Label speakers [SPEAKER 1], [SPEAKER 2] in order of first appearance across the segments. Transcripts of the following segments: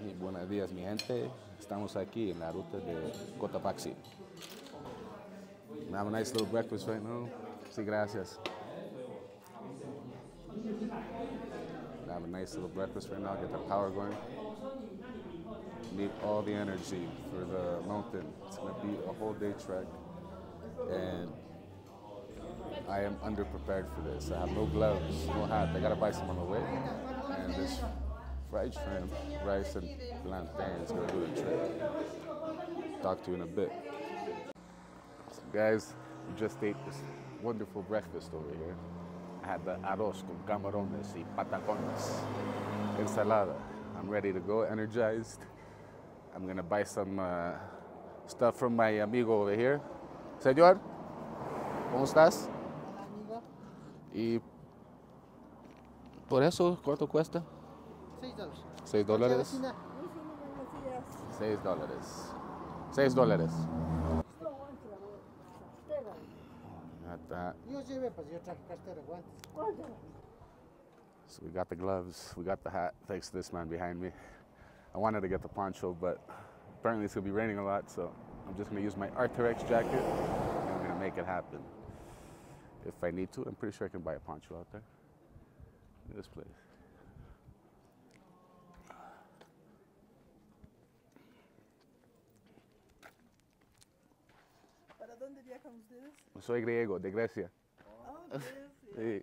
[SPEAKER 1] Y buenos días, mi gente. Estamos aquí en la ruta de Cotopaxi. I have a nice little breakfast right now. Sí, gracias. I have a nice little breakfast right now. Get the power going. Need all the energy for the mountain. It's gonna be a whole day trek, and I am underprepared for this. I have no gloves, no hat. I gotta buy some on the way. And this fried shrimp, rice, and plantain is gonna do the trick. Talk to you in a bit. So guys, we just ate this wonderful breakfast over here. I had the arroz con camarones y patacones, ensalada. I'm ready to go, energized. I'm gonna buy some stuff from my amigo over here. Señor, ¿cómo estás? Y por eso, ¿cuánto cuesta? $6. $6. $6. Got that. So we got the gloves, we got the hat, thanks to this man behind me. I wanted to get the poncho, but apparently it's gonna be raining a lot, so I'm just gonna use my Arc'teryx jacket and I'm gonna make it happen. If I need to, I'm pretty sure I can buy a poncho out there. Look at this place.
[SPEAKER 2] ¿Para dónde viajan ustedes?
[SPEAKER 1] Soy griego, de Grecia.
[SPEAKER 2] Oh,
[SPEAKER 1] Sí.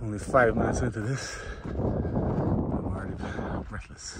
[SPEAKER 1] Only 5 minutes into this, I'm already breathless.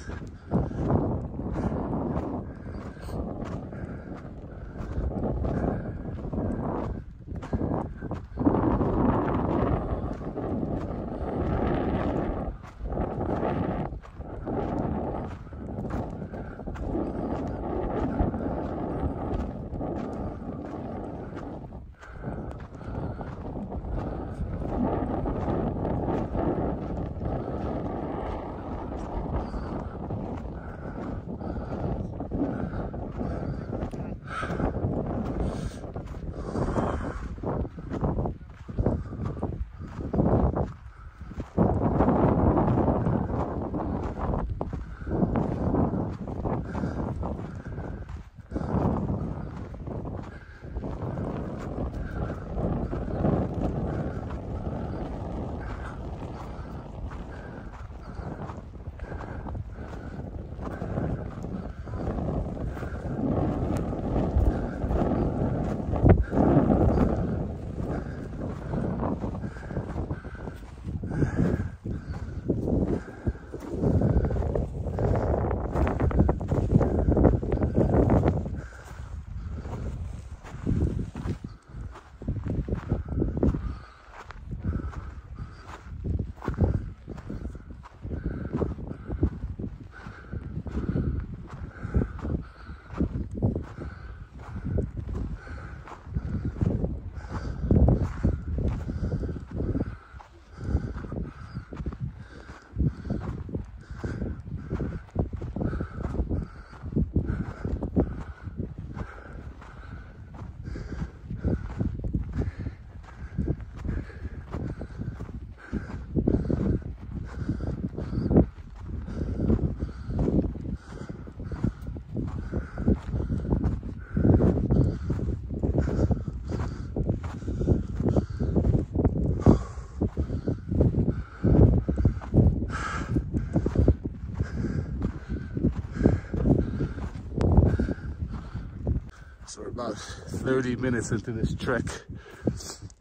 [SPEAKER 1] about 30 minutes into this trek.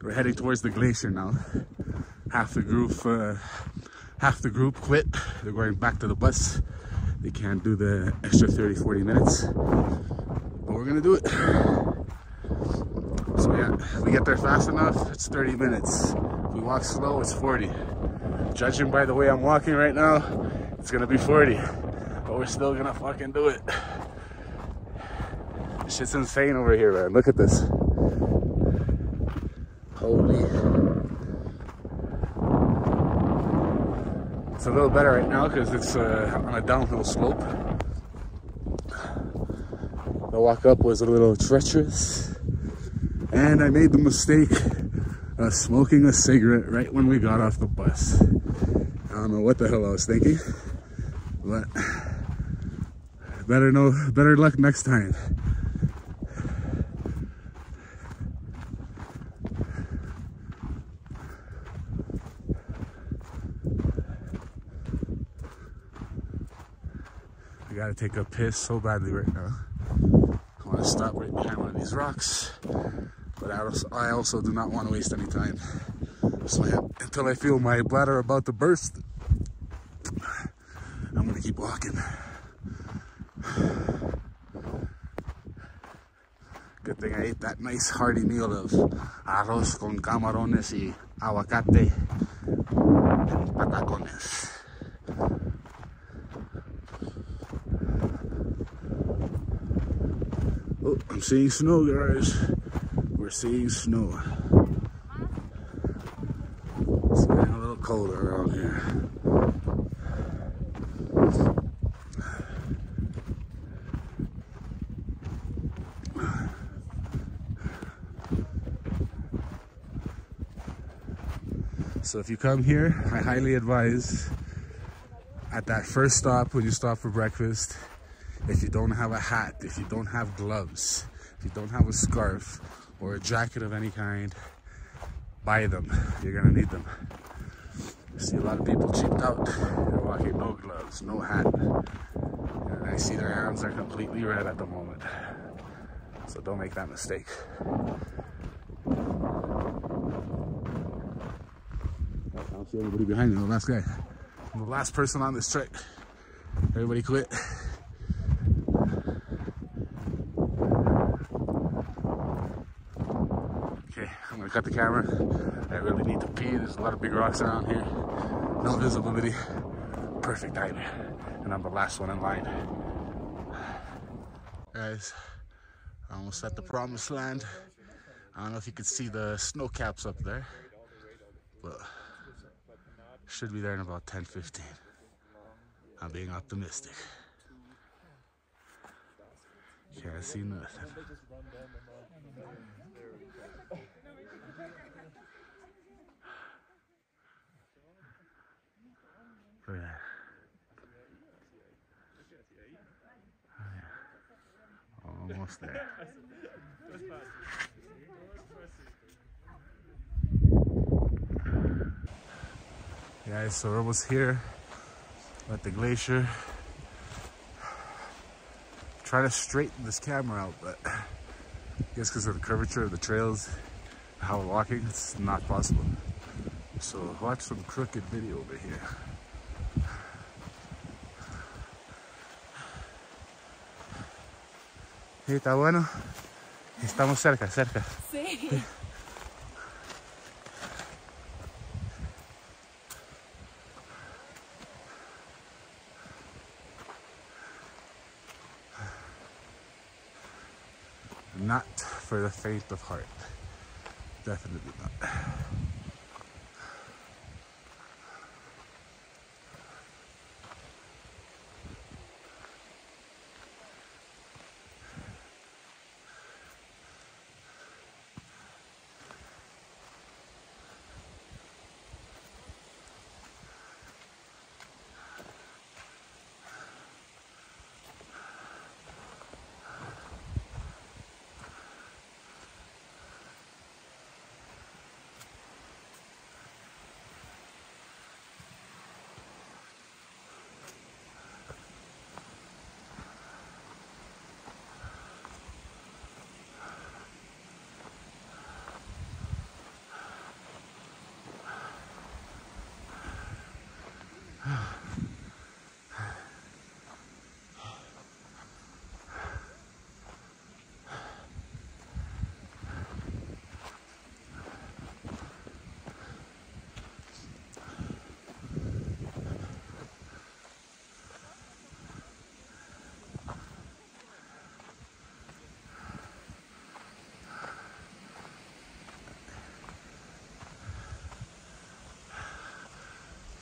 [SPEAKER 1] We're heading towards the glacier now. Half the group quit. They're going back to the bus. They can't do the extra 30-40 minutes, but we're gonna do it. So yeah, if we get there fast enough, it's 30 minutes. If we walk slow, it's 40. Judging by the way I'm walking right now, it's gonna be 40, but we're still gonna fucking do it. This shit's insane over here, man. Look at this. Holy. It's a little better right now because it's on a downhill slope. The walk up was a little treacherous, and I made the mistake of smoking a cigarette right when we got off the bus. I don't know what the hell I was thinking, but better luck next time. I gotta take a piss so badly right now. I want to stop right behind one of these rocks, but I also do not want to waste any time. So yeah, until I feel my bladder about to burst, I'm gonna keep walking. Good thing I ate that nice hearty meal of arroz con camarones y aguacate and patacones. Oh, I'm seeing snow, guys. We're seeing snow. It's getting a little colder around here. So if you come here, I highly advise at that first stop when you stop for breakfast, if you don't have a hat, if you don't have gloves, if you don't have a scarf or a jacket of any kind, buy them. You're gonna need them. I see a lot of people cheaped out. They're walking no gloves, no hat. And I see their hands are completely red at the moment. So don't make that mistake. I don't see anybody behind me, the last guy. I'm the last person on this trek. Everybody quit. Okay, I'm gonna cut the camera. I really need to pee. There's a lot of big rocks around here. No visibility. Perfect timing. And I'm the last one in line. Guys, I almost at the promised land. I don't know if you can see the snow caps up there, but should be there in about 10-15. I'm being optimistic. Can't see nothing. Look at that. Oh, yeah. Almost there. Guys, so we're almost here at the glacier. Try to straighten this camera out, but I guess because of the curvature of the trails, how we're walking, it's not possible. So watch some crooked video over here. Sí, está bueno. Estamos cerca.
[SPEAKER 2] Sí.
[SPEAKER 1] Not for the faint of heart. Definitely not.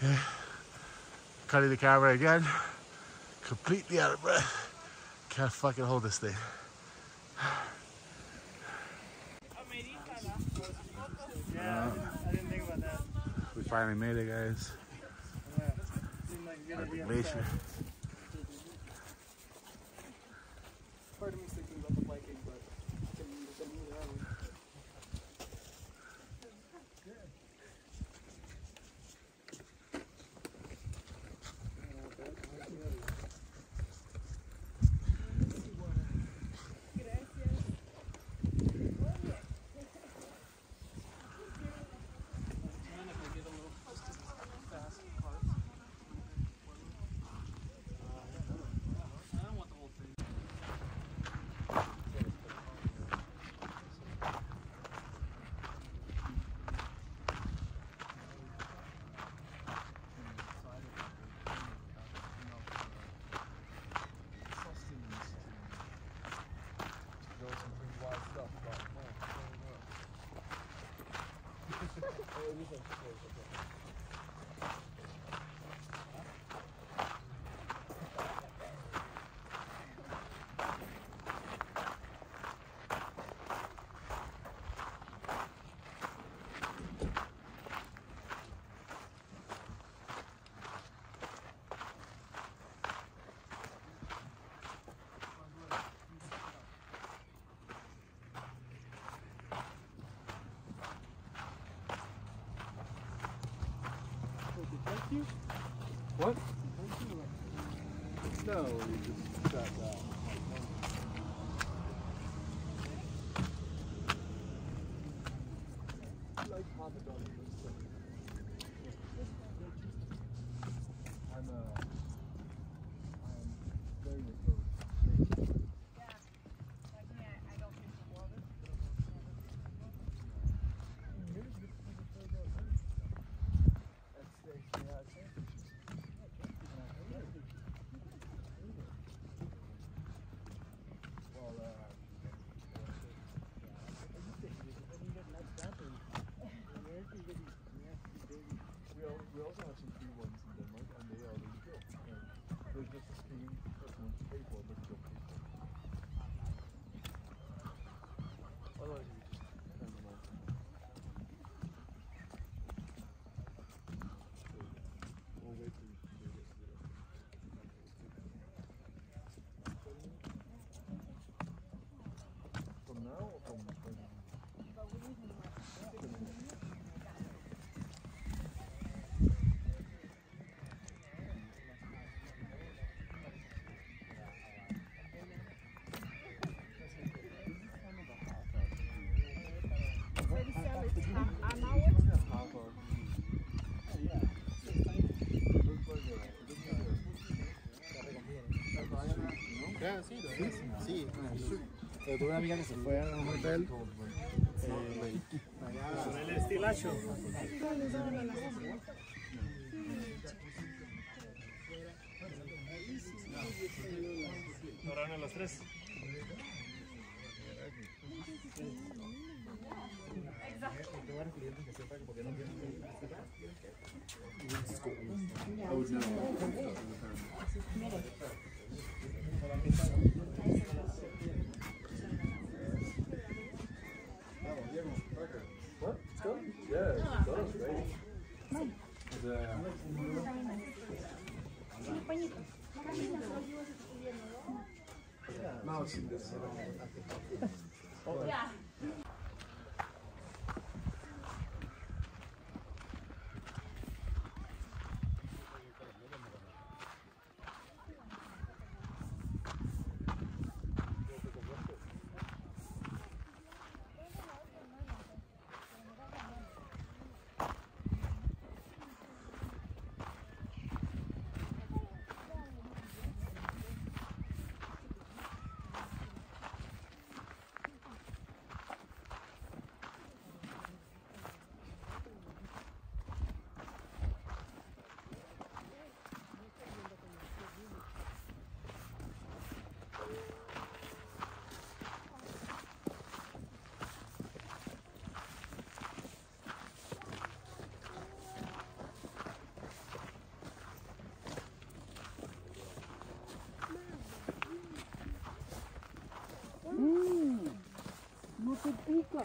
[SPEAKER 3] Yeah. Cutting the camera again. Completely out of breath. Can't fucking hold this thing.
[SPEAKER 4] Yeah, I didn't think about that.
[SPEAKER 3] We finally made it, guys.
[SPEAKER 4] Yeah. Seemed like you're
[SPEAKER 3] At
[SPEAKER 4] gonna
[SPEAKER 3] the
[SPEAKER 4] be
[SPEAKER 3] glacier.
[SPEAKER 4] upset. Part of me thinking about the biking, but I can move around. What? No, we just sat down. Like Papa Don. I'm very encouraged. We also have some free ones in Denmark, and they are really good. They're just a stream that you want to pay for, but you don't pay for. Otherwise, you just turn them off. We'll wait till you get to it. From now or from when?
[SPEAKER 5] Sí. Pero tuve una amiga que se fue a un hotel.
[SPEAKER 4] El estilacho. ¿Lograron a los tres?
[SPEAKER 1] What? Let's go? Yeah, that was great. No, sí,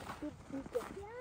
[SPEAKER 6] Picturesque.